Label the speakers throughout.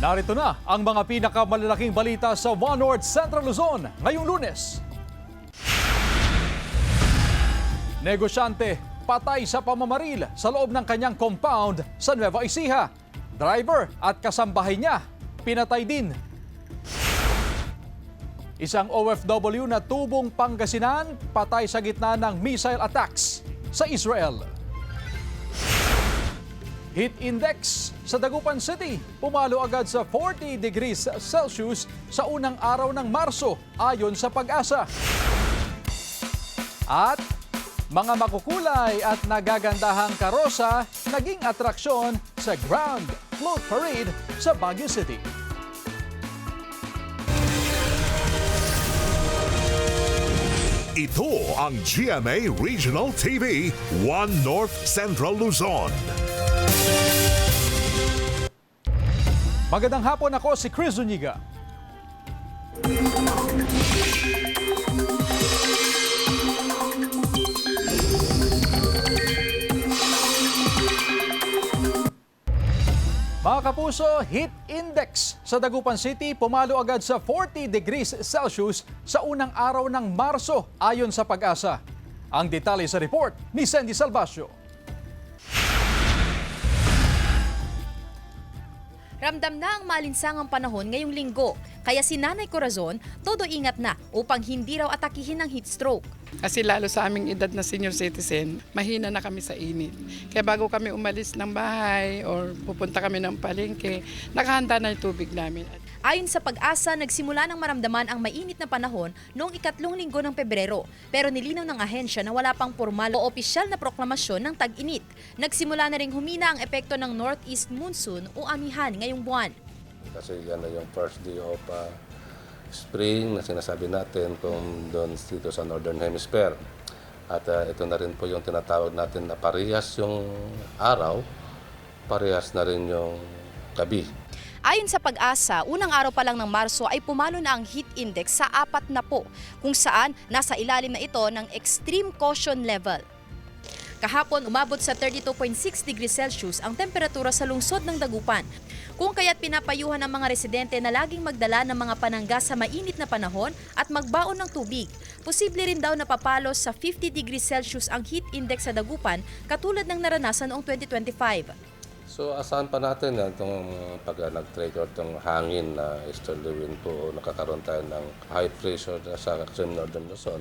Speaker 1: Narito na ang mga pinakamalalaking balita sa One North Central Luzon ngayong Lunes. Negosyante patay sa pamamaril sa loob ng kanyang compound sa Nueva Ecija. Driver at kasambahay niya pinatay din. Isang OFW na tubong Pangasinan patay sa gitna ng missile attacks sa Israel. Heat index sa Dagupan City pumalo agad sa 40 degrees Celsius sa unang araw ng Marso ayon sa Pag-asa. At mga makukulay at nagagandahang karosa naging atraksyon sa Grand Float Parade sa Baguio City.
Speaker 2: Ito ang GMA Regional TV, One North Central Luzon.
Speaker 1: Magandang hapon, ako si Chris Zuniga. Mga kapuso, heat index sa Dagupan City pumalo agad sa 40 degrees Celsius sa unang araw ng Marso ayon sa Pag-asa. Ang detalye sa report ni Sandy Salvacio.
Speaker 3: Ramdam na ang malinsangang panahon ngayong linggo, kaya si Nanay Corazon todo ingat na upang hindi raw atakihin ng heat stroke.
Speaker 4: Kasi lalo sa aming edad na senior citizen, mahina na kami sa init. Kaya bago kami umalis ng bahay or pupunta kami ng palengke, nakahanda na yung tubig namin.
Speaker 3: Ayon sa Pag-asa, nagsimula ng maramdaman ang mainit na panahon noong ikatlong linggo ng Pebrero. Pero nilinaw ng ahensya na wala pang formal o opisyal na proklamasyon ng tag-init. Nagsimula na ring humina ang epekto ng northeast monsoon o amihan ngayong buwan.
Speaker 5: Kasi yan na yung first day of spring na sinasabi natin kung doon dito sa Northern Hemisphere. At ito na rin po yung tinatawag natin na parehas yung araw, parehas na rin yung gabi.
Speaker 3: Ayon sa Pag-asa, unang araw pa lang ng Marso ay pumalo na ang heat index sa 40, kung saan nasa ilalim na ito ng extreme caution level. Kahapon, umabot sa 32.6 degrees Celsius ang temperatura sa lungsod ng Dagupan. Kung kaya't pinapayuhan ang mga residente na laging magdala ng mga panangga sa mainit na panahon at magbaon ng tubig. Posible rin daw na papalos sa 50 degrees Celsius ang heat index sa Dagupan katulad ng naranasan noong 2025.
Speaker 5: So asahan pa natin yan itong pag nag-trigger itong hangin na easterly wind po, nakakaroon tayo ng high pressure sa Northern Luzon.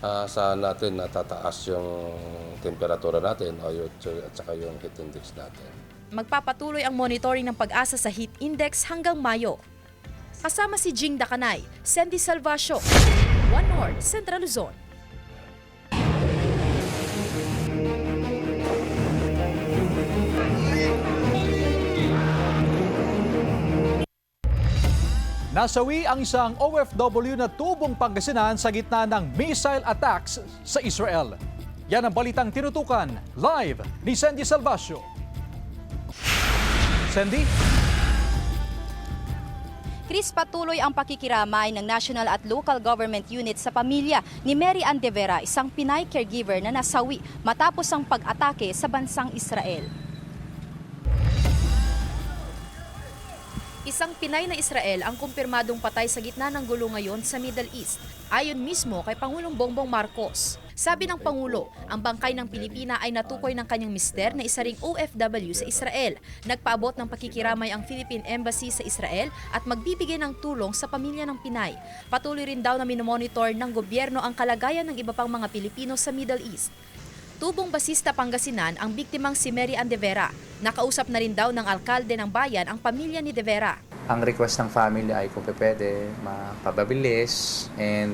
Speaker 5: Asahan natin na tataas yung temperatura natin at saka yung heat index natin.
Speaker 3: Magpapatuloy ang monitoring ng Pag-asa sa heat index hanggang Mayo. Kasama si Jing Dakanay, Sandy Salvacio, One North, Central Luzon.
Speaker 1: Nasawi ang isang OFW na tubong Pangasinan sa gitna ng missile attacks sa Israel. Yan ang balitang tinutukan live ni Sandy Salvacio. Sandy?
Speaker 3: Chris, patuloy ang pakikiramay ng national at local government units sa pamilya ni Mary Ann De Vera, isang Pinay caregiver na nasawi matapos ang pag-atake sa bansang Israel. Isang Pinay na Israel ang kumpirmadong patay sa gitna ng gulo ngayon sa Middle East, ayon mismo kay Pangulong Bongbong Marcos. Sabi ng Pangulo, ang bangkay ng Pilipina ay natukoy ng kanyang mister na isa ring OFW sa Israel. Nagpaabot ng pakikiramay ang Philippine Embassy sa Israel at magbibigay ng tulong sa pamilya ng Pinay. Patuloy rin daw na minomonitor ng gobyerno ang kalagayan ng iba pang mga Pilipino sa Middle East. Tubong Basista, Pangasinan ang biktimang si Mary Ann De Vera. Nakausap na rin daw ng alkalde ng bayan ang pamilya ni De Vera.
Speaker 6: Ang request ng family ay kung pwede mapabilis and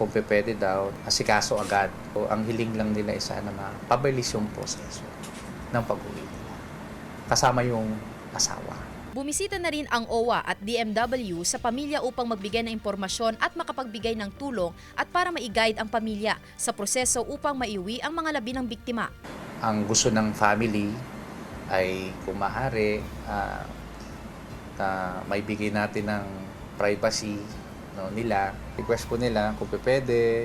Speaker 6: kung pwede daw asikaso agad. So, ang hiling lang nila ay sana mapabilis yung proseso ng pag-uwi nila. Kasama yung asawa.
Speaker 3: Bumisita na rin ang OWA at DMW sa pamilya upang magbigay ng impormasyon at makapagbigay ng tulong at para ma-guide ang pamilya sa proseso upang maiuwi ang mga labi ng biktima.
Speaker 6: Ang gusto ng family ay kung maaari may bigay natin ng privacy nila. Request po nila kung pwede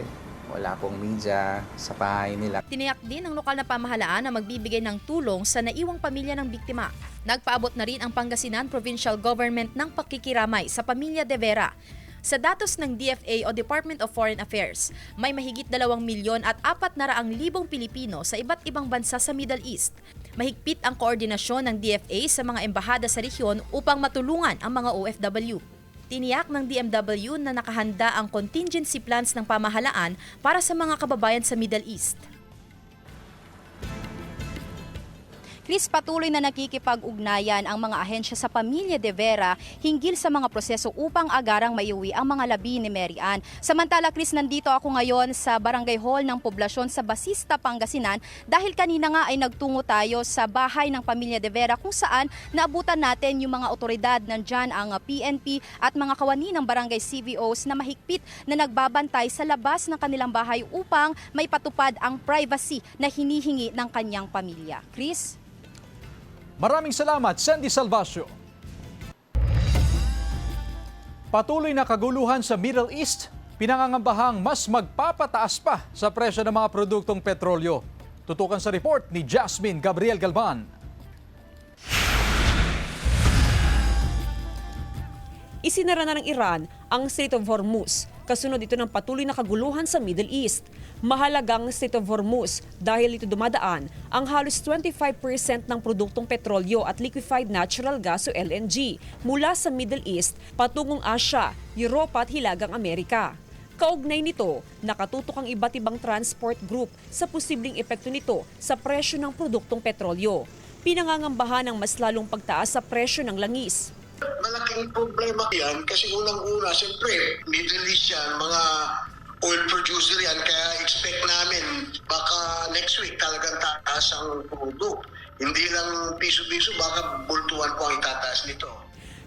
Speaker 6: wala pong media sa bahay nila.
Speaker 3: Tiniyak din ng lokal na pamahalaan na magbibigay ng tulong sa naiwang pamilya ng biktima. Nagpaabot na rin ang Pangasinan Provincial Government ng pakikiramay sa pamilya De Vera. Sa datos ng DFA o Department of Foreign Affairs, may mahigit 2,400,000 Pilipino sa iba't ibang bansa sa Middle East. Mahigpit ang koordinasyon ng DFA sa mga embahada sa rehiyon upang matulungan ang mga OFW. Tiniyak ng DMW na nakahanda ang contingency plans ng pamahalaan para sa mga kababayan sa Middle East. Chris, patuloy na nakikipag-ugnayan ang mga ahensya sa pamilya De Vera hinggil sa mga proseso upang agarang maiuwi ang mga labi ni Mary Ann. Samantala, Chris, nandito ako ngayon sa Barangay Hall ng poblasyon sa Basista, Pangasinan dahil kanina nga ay nagtungo tayo sa bahay ng pamilya De Vera kung saan naabutan natin yung mga otoridad nandyan, ang PNP at mga kawani ng barangay CVOs na mahigpit na nagbabantay sa labas ng kanilang bahay upang may patupad ang privacy na hinihingi ng kanyang pamilya. Chris?
Speaker 1: Maraming salamat, Sandy Salvacio. Patuloy na kaguluhan sa Middle East, pinangangambahang mas magpapataas pa sa presyo ng mga produktong petrolyo. Tutukan sa report ni Jasmine Gabriel Galvan.
Speaker 7: Isinara na ng Iran ang Strait of Hormuz. Kasunod ito ng patuloy na kaguluhan sa Middle East. Mahalagang Strait of Hormuz dahil ito dumadaan ang halos 25% ng produktong petrolyo at liquefied natural gas o LNG mula sa Middle East patungong Asia, Europa at Hilagang Amerika. Kaugnay nito, nakatutok ang iba't ibang transport group sa posibleng epekto nito sa presyo ng produktong petrolyo. Pinangangambahan ng mas lalong pagtaas sa presyo ng langis.
Speaker 8: Malaking problema yan kasi unang-una, siyempre, Middle East yan, mga oil producer yan, kaya expect namin baka next week talagang tataas ang crudo. Hindi lang piso-piso, baka bultuan po ang itataas nito.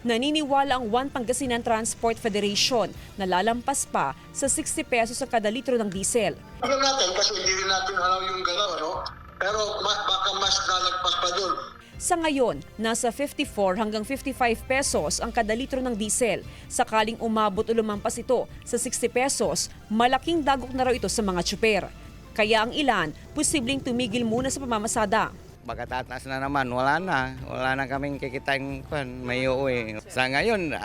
Speaker 7: Naniniwala ang One Pangasinan Transport Federation na lalampas pa sa 60 pesos ang kada litro ng diesel.
Speaker 8: Alam natin kasi hindi rin natin alam yung galaw, ano? Pero baka mas nalagpas pa doon.
Speaker 7: Sa ngayon, nasa 54 hanggang 55 pesos ang kada litro ng diesel. Sakaling umabot o lumampas ito sa 60 pesos, malaking dagok na raw ito sa mga tsuper. Kaya ang ilan, posibleng tumigil muna sa pamamasada.
Speaker 9: Baka tataas na naman, wala na kaming kikitain may uuwi. Sa ngayon,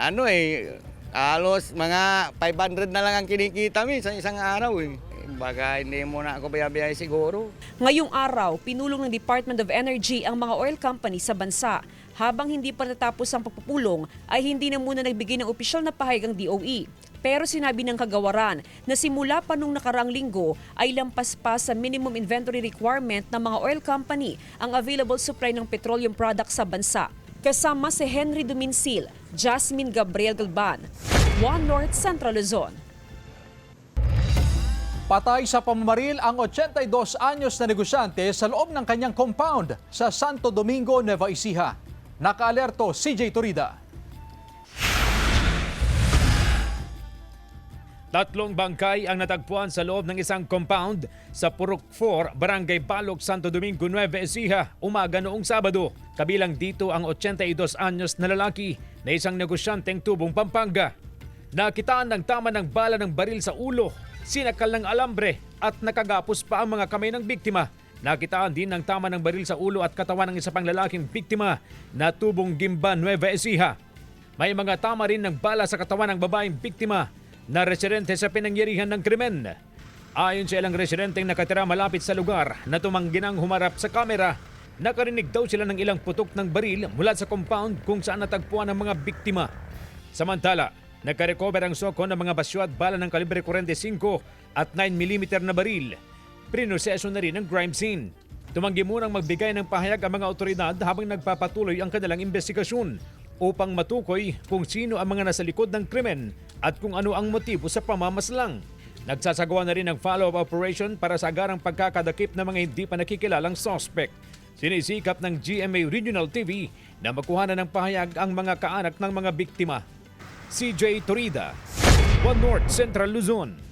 Speaker 9: halos mga 500 na lang ang kinikita sa isang araw Baka hindi muna ako biyabiyahe siguro.
Speaker 7: Ngayong araw, pinulong ng Department of Energy ang mga oil company sa bansa. Habang hindi pa natapos ang pagpupulong, ay hindi na muna nagbigay ng opisyal na pahayag ang DOE. Pero sinabi ng kagawaran na simula pa nung nakaraang linggo ay lampas pa sa minimum inventory requirement ng mga oil company ang available supply ng petroleum products sa bansa. Kasama si Henry Duminsil, Jasmine Gabriel Galban, One North Central Luzon.
Speaker 1: Patay sa pamamaril ang 82 anyos na negosyante sa loob ng kanyang compound sa Santo Domingo, Nueva Ecija. Nakaalerto CJ Turida.
Speaker 10: Tatlong bangkay ang natagpuan sa loob ng isang compound sa Purok 4, Barangay Balog, Santo Domingo, Nueva Ecija, umaga noong Sabado. Kabilang dito ang 82 anyos na lalaki na isang negosyanteng tubong Pampanga. Nakitaan ng tama ng bala ng baril sa ulo, sinakal ng alambre at nakagapos pa ang mga kamay ng biktima. Nakitaan din ng tama ng baril sa ulo at katawan ng isa pang lalaking biktima na tubong Gimba, Nueva Ecija. May mga tama rin ng bala sa katawan ng babaeng biktima na residente sa pinangyarihan ng krimen. Ayon sa ilang residenteng nakatira malapit sa lugar na tumangginang humarap sa kamera, nakarinig daw sila ng ilang putok ng baril mula sa compound kung saan natagpuan ang mga biktima. Samantala, nagka-recover ang soko ng mga basyo at bala ng kalibre 45 at 9mm na baril. Prinoseso na rin ang crime scene. Tumanggi munang magbigay ng pahayag ang mga otoridad habang nagpapatuloy ang kanilang investigasyon upang matukoy kung sino ang mga nasa likod ng krimen at kung ano ang motibo sa pamamaslang. Nagsasagawa na rin ng follow-up operation para sa agarang pagkakadakip ng mga hindi pa nakikilalang suspect. Sinisikap ng GMA Regional TV na makuha na ng pahayag ang mga kaanak ng mga biktima. CJ Torida, One North Central Luzon.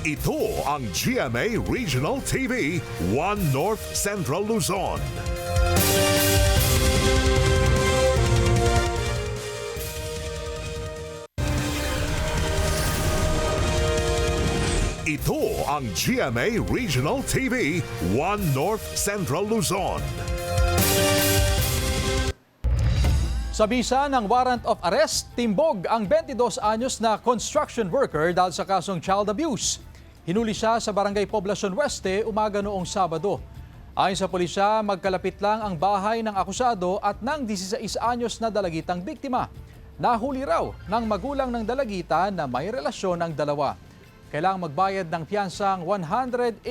Speaker 2: Ito ang GMA Regional TV 1 North Central Luzon. Ito ang GMA Regional TV 1 North Central Luzon.
Speaker 1: Sa bisa ng warrant of arrest, timbog ang 22 anyos na construction worker dahil sa kasong child abuse. Hinuli siya sa Barangay Poblacion Oeste umaga noong Sabado. Ayon sa pulisya, magkalapit lang ang bahay ng akusado at ng 16 anyos na dalagitang biktima. Nahuli raw ng magulang ng dalagita na may relasyon ang dalawa. Kailangang magbayad ng piyansang 180,000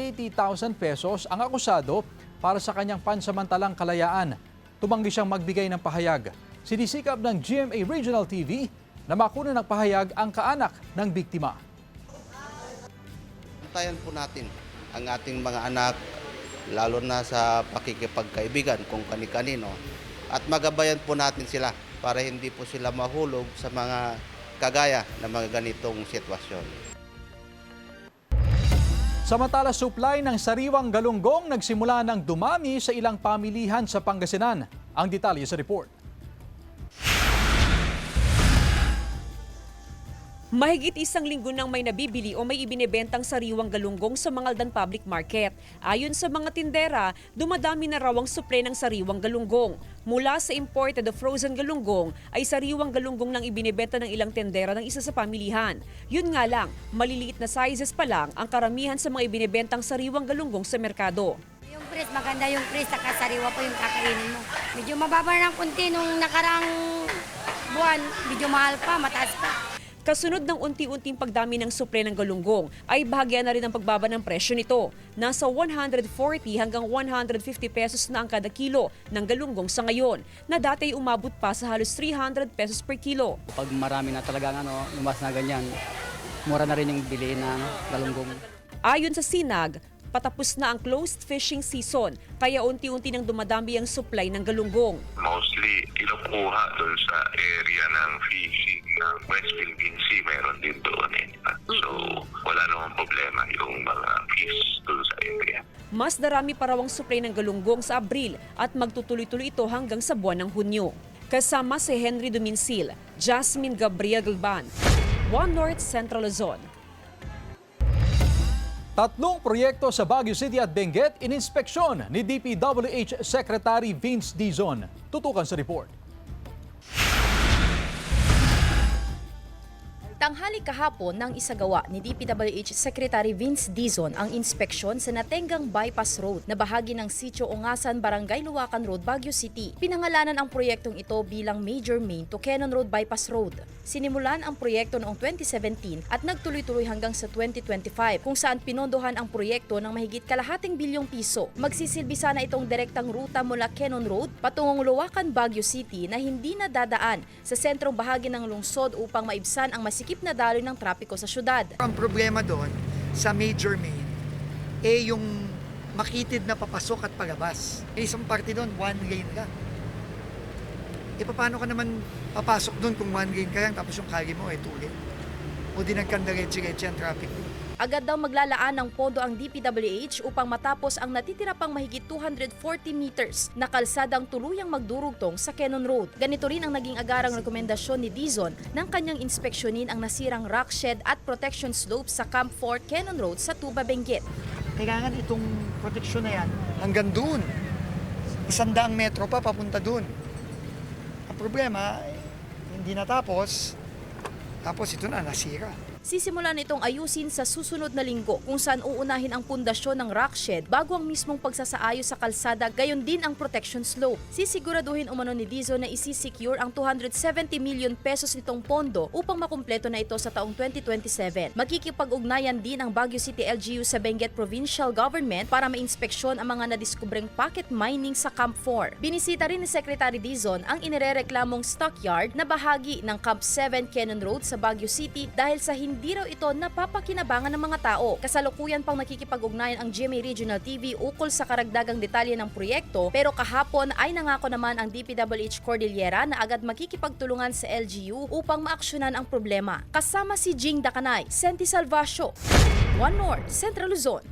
Speaker 1: pesos ang akusado para sa kanyang pansamantalang kalayaan. Tumanggi siyang magbigay ng pahayag. Sinisikap ng GMA Regional TV na makunan ng pahayag ang kaanak ng biktima.
Speaker 11: Tayan po natin ang ating mga anak, lalo na sa pakikipagkaibigan kung kani-kanino, at magabayan po natin sila para hindi po sila mahulog sa mga kagaya ng mga ganitong sitwasyon.
Speaker 1: Samantala, supply ng sariwang galunggong nagsimula ng dumami sa ilang pamilihan sa Pangasinan. Ang detalye sa report.
Speaker 7: Mahigit isang linggo nang may nabibili o may ibinebentang sariwang galunggong sa Mangaldan Public Market. Ayon sa mga tindera, dumadami na raw ang supply ng sariwang galunggong. Mula sa imported o frozen galunggong ay sariwang galunggong nang ibinebenta ng ilang tendera ng isa sa pamilihan. Yun nga lang, maliliit na sizes pa lang ang karamihan sa mga ibinebentang sariwang galunggong sa merkado.
Speaker 12: Yung price, maganda yung price, saka sariwa po yung kakainin mo. Medyo mababa ng kunti nung nakarang buwan, medyo mahal pa, mataas pa.
Speaker 7: Kasunod ng unti-unting pagdami ng supply ng galunggong ay bahagya na rin ang pagbaba ng presyo nito. Nasa 140 hanggang 150 pesos na ang kada kilo ng galunggong sa ngayon, na dati ay umabot pa sa halos 300 pesos per kilo.
Speaker 13: Pag marami na talagang lumas na ganyan, mura na rin yung bilihin ng galunggong.
Speaker 7: Ayon sa Sinag, patapos na ang closed fishing season, kaya unti-unti nang dumadami ang supply ng galunggong.
Speaker 14: Mostly kinukuha doon sa area ng fishing ng West Philippine Sea, meron din doon eh. So wala namang problema yung mga fish doon sa area.
Speaker 7: Mas darami pa raw ang supply ng galunggong sa Abril at magtutuloy-tuloy ito hanggang sa buwan ng Hunyo. Kasama si Henry Duminsil, Jasmine Gabriel Galban, 1 North Central Luzon.
Speaker 1: Tatlong proyekto sa Baguio City at Benguet ininspeksyon ni DPWH Secretary Vince Dizon. Tutukan sa report.
Speaker 3: Tanghali kahapon nang isagawa ni DPWH Secretary Vince Dizon ang inspeksyon sa Natenggang Bypass Road na bahagi ng Sitio Ongasan, Barangay Luwakan Road, Baguio City. Pinangalanan ang proyektong ito bilang Major Main to Quezon Road Bypass Road. Sinimulan ang proyekto noong 2017 at nagtuloy-tuloy hanggang sa 2025 kung saan pinondohan ang proyekto ng mahigit kalahating bilyong piso. Magsisilbi sana itong direktang ruta mula Quezon Road patungong Luwakan, Baguio City na hindi na dadaan sa sentrong bahagi ng lungsod upang maibsan ang masikip na daloy ng trapiko sa syudad.
Speaker 15: Ang problema doon sa Major Main yung makitid na papasok at palabas. Isang parte doon, one lane lang. Paano ka naman papasok doon kung one lane ka lang tapos yung kali mo two lane? O di nagkandaretsi-retsi ang traffic doon.
Speaker 3: Agad daw maglalaan ng pondo ang DPWH upang matapos ang natitira pang mahigit 240 meters na kalsadang tuluyang magdurugtong sa Quezon Road. Ganito rin ang naging agarang rekomendasyon ni Dizon ng kanyang inspeksyonin ang nasirang rock shed at protection slope sa Camp 4 Quezon Road sa Tuba, Benguet.
Speaker 15: Kailangan itong proteksyon na yan hanggang doon. 100 metro pa papunta doon. Ang problema, hindi natapos, tapos ito na nasira.
Speaker 3: Sisimulan itong ayusin sa susunod na linggo kung saan uunahin ang pundasyon ng rock shed bago ang mismong pagsasaayos sa kalsada, gayon din ang protection slope. Sisiguraduhin umano ni Dizon na isi-secure ang 270 million pesos nitong pondo upang makumpleto na ito sa taong 2027. Magkikipag-ugnayan din ang Baguio City LGU sa Benguet Provincial Government para mainspeksyon ang mga nadiskubreng pocket mining sa Camp 4. Binisita rin ni Secretary Dizon ang inirereklamong stockyard na bahagi ng Camp 7 Quezon Road sa Baguio City dahil sa hindi hindi raw ito napapakinabangan ng mga tao. Kasalukuyan pang nakikipag-ugnayan ang GMA Regional TV ukol sa karagdagang detalye ng proyekto, pero kahapon ay nangako naman ang DPWH Cordillera na agad makikipagtulungan sa LGU upang maaksyonan ang problema. Kasama si Jing Dakanay, Senti Salvacio, One North, Central Luzon.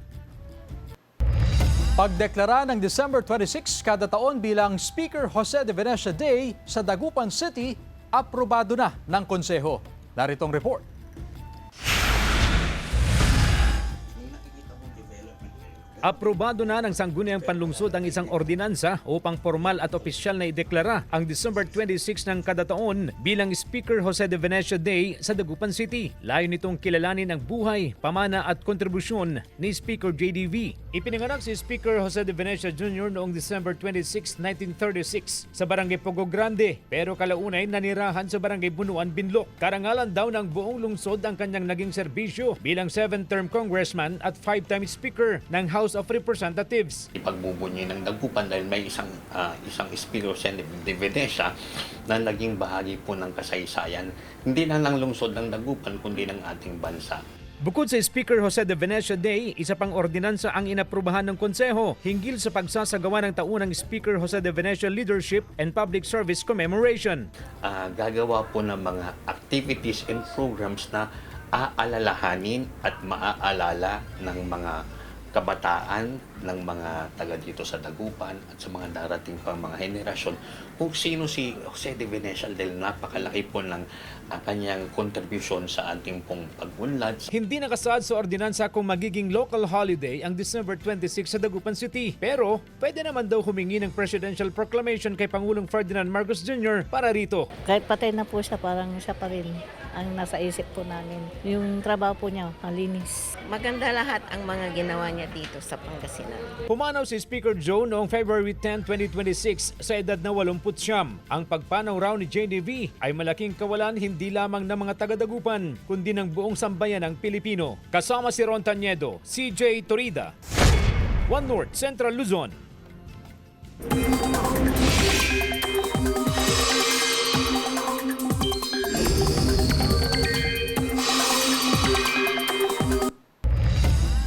Speaker 1: Pagdeklara ng December 26 kada taon bilang Speaker Jose de Venecia Day sa Dagupan City, aprobado na ng konseho. Naritong report.
Speaker 10: Aprobado na ng Sangguniang Panlungsod ang isang ordinansa upang formal at opisyal na ideklara ang December 26 ng kada taon bilang Speaker Jose de Venecia Day sa Dagupan City. Layon nitong kilalanin ang buhay, pamana at kontribusyon ni Speaker JDV. Ipinanganak si Speaker Jose de Venecia Jr. noong December 26, 1936 sa Barangay Pogo Grande, pero kalaunay nanirahan sa Barangay Bunuan, Binloc. Karangalan daw ng buong lungsod ang kanyang naging serbisyo bilang 7-term congressman at 5-time Speaker ng House of Representatives.
Speaker 16: Ipagbubunyi ng Dagupan dahil may isang Speaker de Venecia na naging bahagi po ng kasaysayan, hindi lang ng lungsod ng Dagupan kundi ng ating bansa.
Speaker 10: Bukod sa Speaker Jose de Venecia Day, isa pang ordinansa ang inaprubahan ng konseho hinggil sa pagsasagawa ng taunang Speaker Jose de Venecia Leadership and Public Service Commemoration.
Speaker 16: Gagawa po ng mga activities and programs na aalalahanin at maaalala ng mga kabataan ng mga taga dito sa Dagupan at sa mga darating pang mga henerasyon kung sino si Jose de Venecia dahil napakalaki po ng kanyang contribution sa ating pong pag-unlad.
Speaker 10: Hindi nakasaad sa ordinansa kung magiging local holiday ang December 26 sa Dagupan City. Pero pwede naman daw humingi ng presidential proclamation kay Pangulong Ferdinand Marcos Jr. para rito.
Speaker 17: Kahit patay na po siya, parang siya pa rin ang nasa isip po namin. Yung trabaho po niya, malinis.
Speaker 18: Maganda lahat ang mga ginawa niya dito sa Pangasinan.
Speaker 10: Pumanaw si Speaker Joe noong February 10, 2026 sa edad na 89. Ang pagpanaw raw ni JDV ay malaking kawalan hindi lamang ng mga taga-Dagupan kundi ng buong sambayan ng Pilipino. Kasama si Ron Taniedo, CJ Torida, One North, Central Luzon.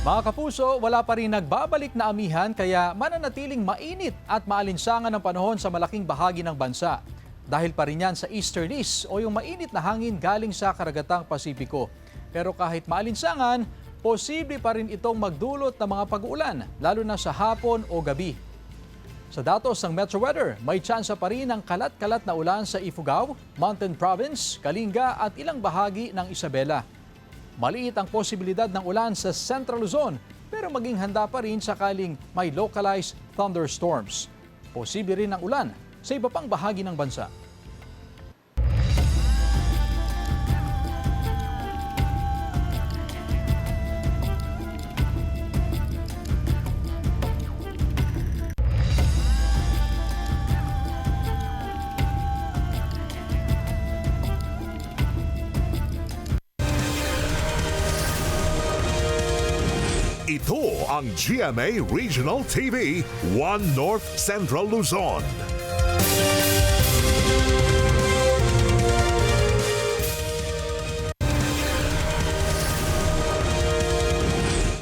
Speaker 1: Mga kapuso, wala pa rin nagbabalik na amihan kaya mananatiling mainit at maalinsangan ng panahon sa malaking bahagi ng bansa. Dahil pa rin yan sa easterlies o yung mainit na hangin galing sa karagatang Pasipiko. Pero kahit maalinsangan, posible pa rin itong magdulot ng mga pag-uulan, lalo na sa hapon o gabi. Sa datos ng Metro Weather, may tsansa pa rin ng kalat-kalat na ulan sa Ifugao, Mountain Province, Kalinga at ilang bahagi ng Isabela. Maliit ang posibilidad ng ulan sa Central Luzon pero maging handa pa rin sakaling may localized thunderstorms. Posible rin ang ulan sa iba pang bahagi ng bansa.
Speaker 2: Ito ang GMA Regional TV, One North Central Luzon.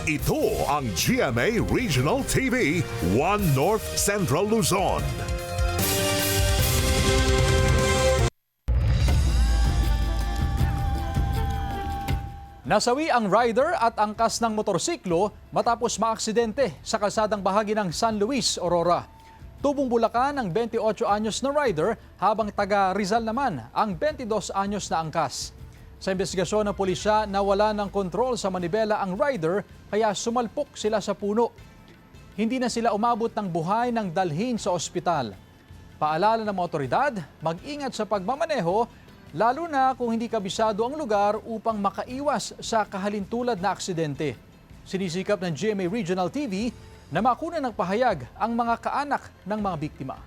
Speaker 2: Ito ang GMA Regional TV, One North Central Luzon.
Speaker 1: Nasawi ang rider at angkas ng motorsiklo matapos maaksidente sa kalsadang bahagi ng San Luis, Aurora. Tubong Bulacan ang 28 anyos na rider habang taga Rizal naman ang 22 anyos na angkas. Sa investigasyon ng pulisya, nawala ng kontrol sa manibela ang rider kaya sumalpok sila sa puno. Hindi na sila umabot ng buhay ng dalhin sa ospital. Paalala ng mga otoridad, mag-ingat sa pagmamaneho lalo na kung hindi kabisado ang lugar upang makaiwas sa kahalintulad na aksidente. Sinisikap ng GMA Regional TV na makunan ng pahayag ang mga kaanak ng mga biktima.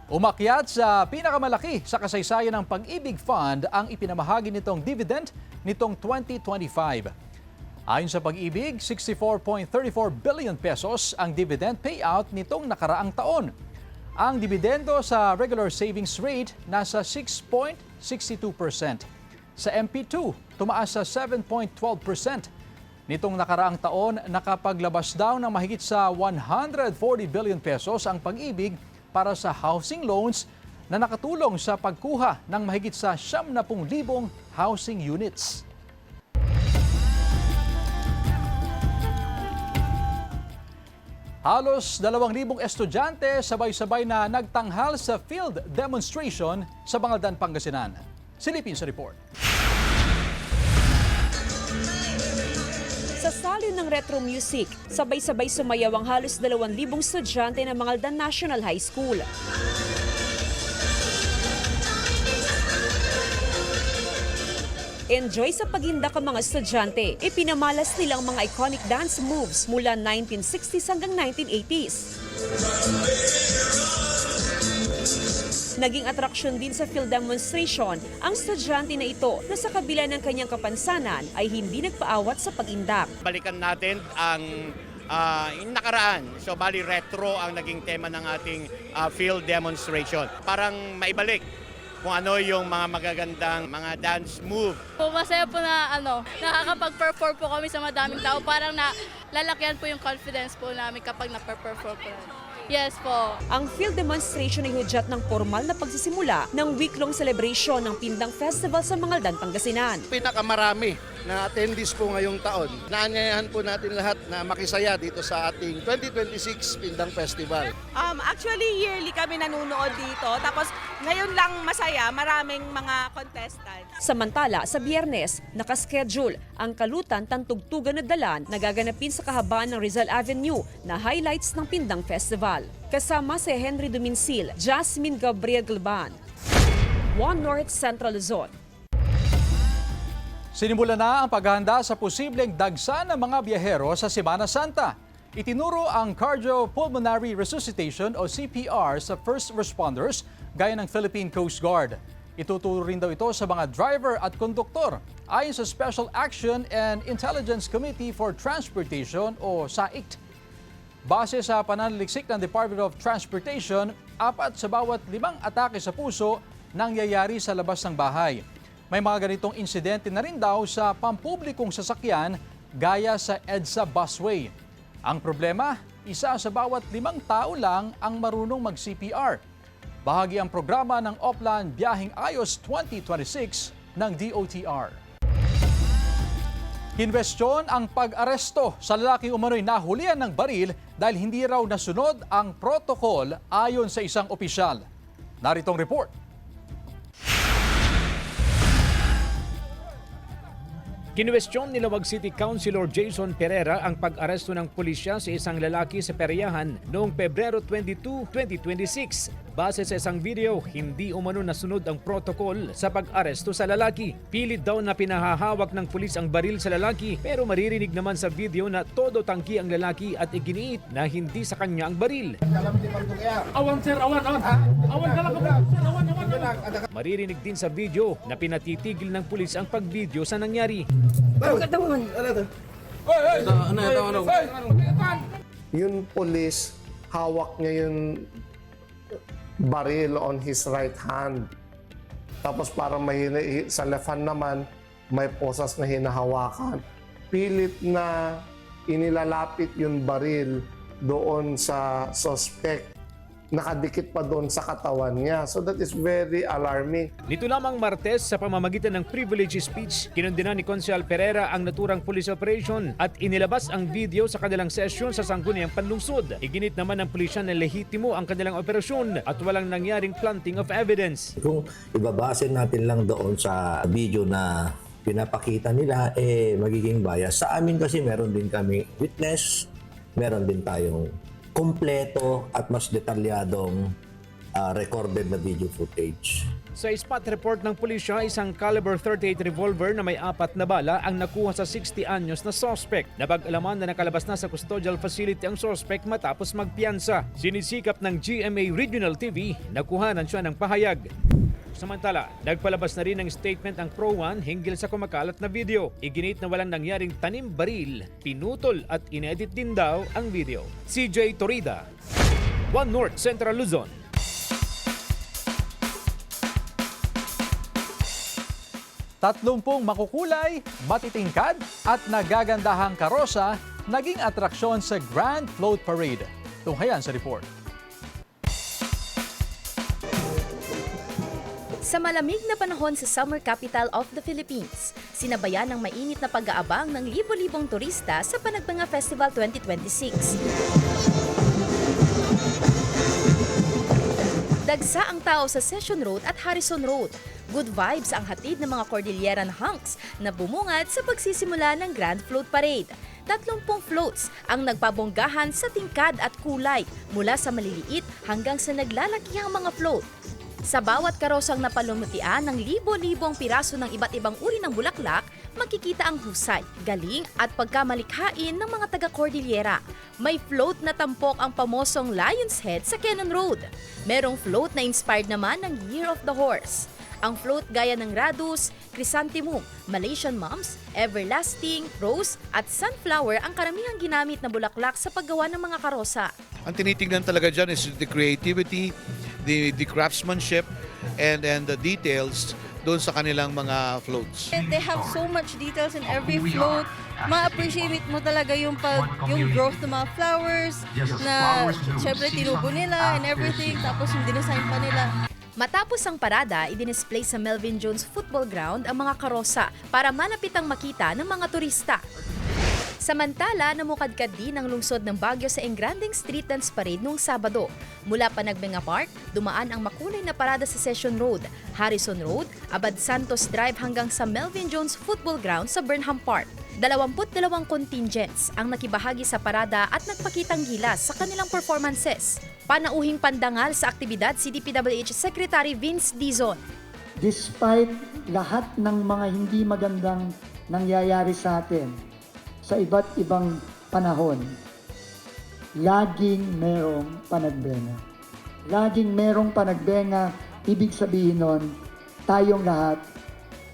Speaker 1: Umakyat sa pinakamalaki sa kasaysayan ng Pag-ibig Fund ang ipinamahagi nitong dividend nitong 2025. Ayon sa Pag-ibig, 64.34 billion pesos ang dividend payout nitong nakaraang taon. Ang dividendo sa regular savings rate nasa 6.62%. Sa MP2, tumaas sa 7.12%. Nitong nakaraang taon, nakapaglabas daw ng mahigit sa 140 billion pesos ang Pag-ibig para sa housing loans na nakatulong sa pagkuha ng mahigit sa 70,000 housing units. Halos 2,000 estudyante sabay-sabay na nagtanghal sa field demonstration sa Bangaldan, Pangasinan. Silipin sa report.
Speaker 7: Sa salin ng retro music, sabay-sabay sumayaw ang halos 2,000 estudyante ng Bangaldan National High School. Enjoy sa pagindak ang mga estudyante. Ipinamalas nilang mga iconic dance moves mula 1960s hanggang 1980s. Naging atraksyon din sa field demonstration ang estudyante na ito na sa kabila ng kanyang kapansanan ay hindi nagpaawat sa pagindak.
Speaker 19: Balikan natin ang nakaraan. So bali retro ang naging tema ng ating field demonstration. Parang maibalik kung ano yung mga magagandang mga dance move.
Speaker 20: Masaya po na nakakapag-perform po kami sa madaming tao. Parang lalakyan po yung confidence po namin kapag na-perform po. Yes po.
Speaker 7: Ang field demonstration ay hudyat ng formal na pagsisimula ng week-long celebration ng Pindang Festival sa Bangaldan, Pangasinan.
Speaker 21: Pinakamarami na attendees po ngayong taon. Naanyayahan po natin lahat na makisaya dito sa ating 2026 Pindang Festival.
Speaker 22: Actually, yearly kami nanonood dito. Tapos ngayon lang masaya, maraming mga contestants.
Speaker 7: Samantala, sa Biyernes, nakaschedule ang Kalutan Tantugtugan na Dalan na gaganapin sa kahabaan ng Rizal Avenue na highlights ng Pindang Festival. Kasama si Henry Duminsil, Jasmine Gabriel Galban, One North Central Luzon.
Speaker 1: Sinimula na ang paghahanda sa posibleng dagsa ng mga biyahero sa Semana Santa. Itinuro ang cardiopulmonary resuscitation o CPR sa first responders gaya ng Philippine Coast Guard. Ituturo rin daw ito sa mga driver at konduktor ayon sa Special Action and Intelligence Committee for Transportation o SAICT. Base sa pananaliksik ng Department of Transportation, 4 sa bawat 5 atake sa puso nangyayari sa labas ng bahay. May mga ganitong insidente na rin daw sa pampublikong sasakyan gaya sa EDSA busway. Ang problema, 1 sa bawat 5 tao lang ang marunong mag-CPR. Bahagi ang programa ng Oplan Biyaheng Ayos 2026 ng DOTR. Kinwestiyon ang pag-aresto sa lalaking umano'y nahulihan ng baril dahil hindi raw nasunod ang protocol ayon sa isang opisyal. Naritong report.
Speaker 10: Kinwestiyon ni Lawag City Councilor Jason Pereira ang pag-aresto ng pulisya sa isang lalaki sa Periyahan noong Pebrero 22, 2026. Base sa isang video, hindi umano nasunod ang protocol sa pag-aresto sa lalaki. Pilit daw na pinahahawak ng pulis ang baril sa lalaki pero maririnig naman sa video na todo tangki ang lalaki at iginiit na hindi sa kanya ang baril.
Speaker 23: Awan sir, awan. Awan ka lang, sir, awan.
Speaker 10: Maririnig din sa video na pinatitigil ng pulis ang pag-video sa nangyari.
Speaker 24: Yung pulis, hawak niya yung baril on his right hand. Tapos parang sa left hand naman, may posas na hinahawakan. Pilit na inilalapit yung baril doon sa suspect. Nakadikit pa doon sa katawan niya. So that is very alarming.
Speaker 10: Nito lamang Martes sa pamamagitan ng privilege speech, kinundina ni Consial Pereira ang naturang police operation at inilabas ang video sa kanilang sesyon sa Sangguniang Panlungsod. Iginit naman ng pulisya na lehitimo ang kanilang operasyon at walang nangyaring planting of evidence.
Speaker 25: Kung ibabase natin lang doon sa video na pinapakita nila, magiging bias. Sa amin kasi meron din kami witness, meron din tayong kompleto at mas detalyadong recorded na video footage.
Speaker 10: Sa spot report ng pulisya, isang caliber 38 revolver na may 4 na bala ang nakuha sa 60 anyos na suspect. Napag-alaman na nakalabas na sa custodial facility ang suspect matapos magpiyansa. Sinisikap ng GMA Regional TV na kuhanan siya ng pahayag. Samantala, nagpalabas na rin ng statement ang Pro1 hinggil sa kumakalat na video. Iginit na walang nangyaring tanim baril, pinutol at inedit din daw ang video. CJ Torida, One North Central Luzon.
Speaker 1: 30 makukulay, matitingkad at nagagandahang karosa naging atraksyon sa Grand Float Parade. Tunghayan sa report.
Speaker 3: Sa malamig na panahon sa summer capital of the Philippines, sinabayan ng mainit na pag-aabang ng libo-libong turista sa Panagbenga Festival 2026. Dagsa ang tao sa Session Road at Harrison Road. Good vibes ang hatid ng mga Cordilleran hunks na bumungad sa pagsisimula ng Grand Float Parade. 30 floats ang nagpabonggahan sa tingkad at kulay mula sa maliliit hanggang sa naglalakihang mga float. Sa bawat karosang napalumutian ng libo-libong piraso ng iba't ibang uri ng bulaklak, makikita ang husay, galing at pagkamalikhain ng mga taga-Cordillera. May float na tampok ang pamosong Lion's Head sa Cannon Road. Merong float na inspired naman ng Year of the Horse. Ang float gaya ng Radus, Chrysanthemum, Malaysian Mums, Everlasting, Rose at Sunflower ang karamihang ginamit na bulaklak sa paggawa ng mga karosa.
Speaker 4: Ang tinitingnan talaga dyan is the creativity, the craftsmanship, and the details doon sa kanilang mga floats.
Speaker 5: They have so much details in every float. Ma-appreciate mo talaga yung growth ng mga flowers na syempre tinubo nila and everything, tapos yung dinesign pa nila.
Speaker 3: Matapos ang parada, idinisplay sa Melvin Jones Football Ground ang mga karosa para malapitang makita ng mga turista. Samantala, namukadkad din ang lungsod ng Baguio sa Engranding Street Dance Parade noong Sabado. Mula Panagbenga Park, dumaan ang makulay na parada sa Session Road, Harrison Road, Abad Santos Drive hanggang sa Melvin Jones Football Ground sa Burnham Park. 22 contingents ang nakibahagi sa parada at nagpakitang gilas sa kanilang performances. Panauhing pandangal sa aktibidad si DPWH Secretary Vince Dizon.
Speaker 6: Despite lahat ng mga hindi magandang nangyayari sa atin sa iba't ibang panahon, laging merong panagbenga. Laging merong panagbenga, ibig sabihin nun, tayong lahat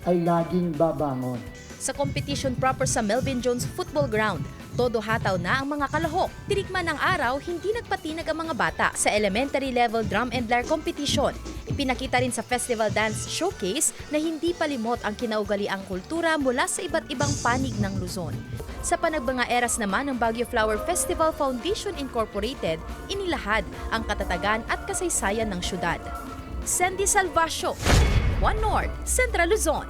Speaker 6: ay laging babangon.
Speaker 3: Sa competition proper sa Melvin Jones Football Ground, todo hataw na ang mga kalahok. Tirikman ng araw, hindi nagpatinag ang mga bata sa elementary level drum and lyre competition. Ipinakita rin sa Festival Dance Showcase na hindi palimot ang kinaugaliang kultura mula sa iba't ibang panig ng Luzon. Sa Panagbenga Eras naman ng Baguio Flower Festival Foundation Incorporated, inilahad ang katatagan at kasaysayan ng syudad. Sandy Salvacio, One North, Central Luzon.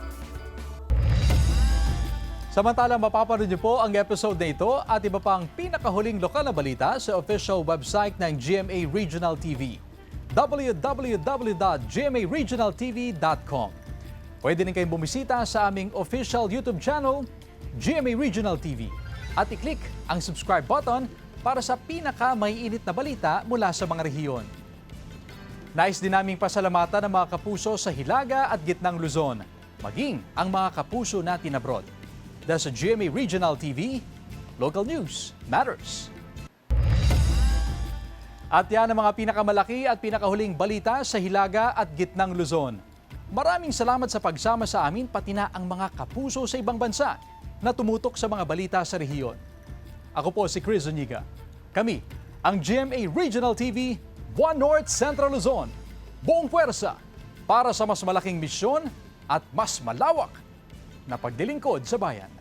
Speaker 1: Samantalang mapapanood niyo po ang episode na ito at iba pang pinakahuling lokal na balita sa official website ng GMA Regional TV, www.gmaregionaltv.com. Pwede rin kayong bumisita sa aming official YouTube channel, GMA Regional TV, at i-click ang subscribe button para sa pinaka-maiinit na balita mula sa mga rehiyon. Nais din naming pasalamatan ang mga kapuso sa Hilaga at Gitnang Luzon, maging ang mga kapuso natin abroad. Dahil sa GMA Regional TV, local news matters. At yan ang mga pinakamalaki at pinakahuling balita sa Hilaga at Gitnang Luzon. Maraming salamat sa pagsama sa amin pati na ang mga kapuso sa ibang bansa na tumutok sa mga balita sa rehiyon. Ako po si Chris Zuniga. Kami, ang GMA Regional TV, One North Central Luzon. Buong puwersa para sa mas malaking misyon at mas malawak na paglilingkod sa bayan.